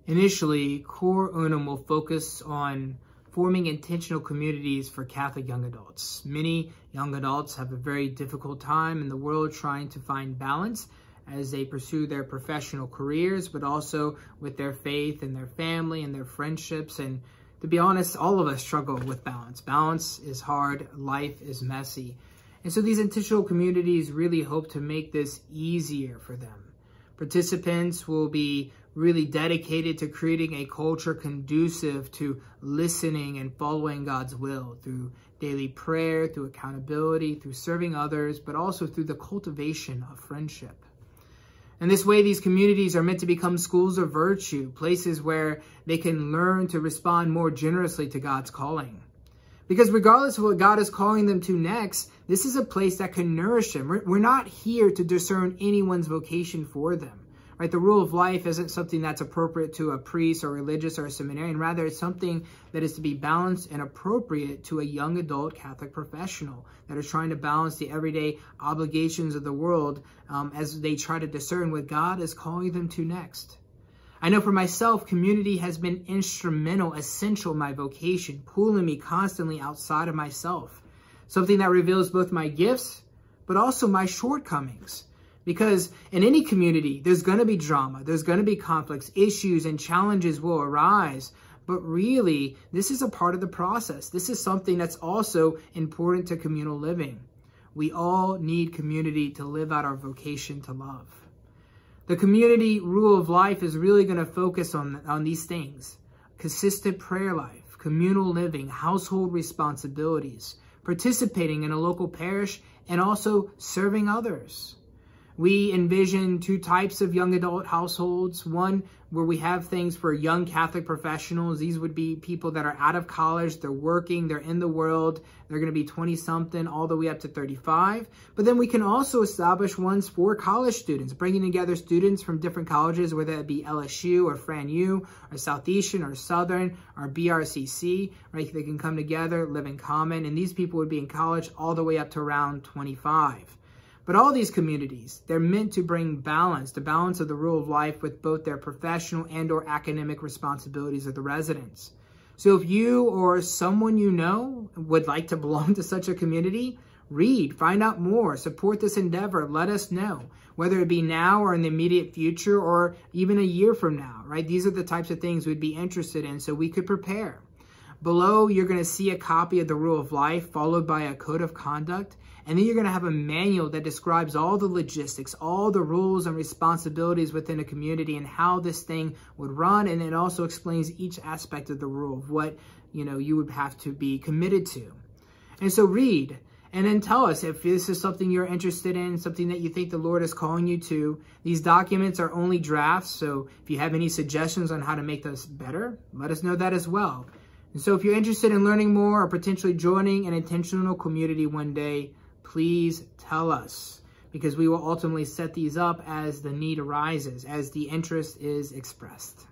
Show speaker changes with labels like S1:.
S1: Initially, Cor Unum will focus on forming intentional communities for Catholic young adults. Many young adults have a very difficult time in the world trying to find balance as they pursue their professional careers, but also with their faith and their family and their friendships. And to be honest, all of us struggle with balance. Balance is hard. Life is messy. And so these intentional communities really hope to make this easier for them. Participants will be really dedicated to creating a culture conducive to listening and following God's will through daily prayer, through accountability, through serving others, but also through the cultivation of friendship. In this way, these communities are meant to become schools of virtue, places where they can learn to respond more generously to God's calling. Because regardless of what God is calling them to next, this is a place that can nourish them. We're not here to discern anyone's vocation for them. Right? The rule of life isn't something that's appropriate to a priest or religious or a seminarian. Rather, it's something that is to be balanced and appropriate to a young adult Catholic professional that is trying to balance the everyday obligations of the world as they try to discern what God is calling them to next. I know for myself, community has been instrumental, essential in my vocation, pulling me constantly outside of myself. Something that reveals both my gifts, but also my shortcomings. Because in any community, there's going to be drama, there's going to be conflicts, issues and challenges will arise. But really, this is a part of the process. This is something that's also important to communal living. We all need community to live out our vocation to love. The community rule of life is really going to focus on these things: consistent prayer life, communal living, household responsibilities, participating in a local parish, and also serving others. We envision two types of young adult households. One where we have things for young Catholic professionals. These would be people that are out of college, they're working, they're in the world, they're going to be 20-something all the way up to 35. But then we can also establish ones for college students, bringing together students from different colleges, whether it be LSU or FranU or Southeastern or Southern or BRCC, right? They can come together, live in common, and these people would be in college all the way up to around 25. But all these communities, they're meant to bring balance, the balance of the rule of life with both their professional and or academic responsibilities of the residents. So if you or someone you know would like to belong to such a community, read, find out more, support this endeavor, let us know, whether it be now or in the immediate future or even a year from now, right? These are the types of things we'd be interested in so we could prepare. Below, you're going to see a copy of the rule of life followed by a code of conduct. And then you're going to have a manual that describes all the logistics, all the rules and responsibilities within a community and how this thing would run. And it also explains each aspect of the rule of what, you would have to be committed to. And so read and then tell us if this is something you're interested in, something that you think the Lord is calling you to. These documents are only drafts. So if you have any suggestions on how to make this better, let us know that as well. And so if you're interested in learning more or potentially joining an intentional community one day, please tell us, because we will ultimately set these up as the need arises, as the interest is expressed.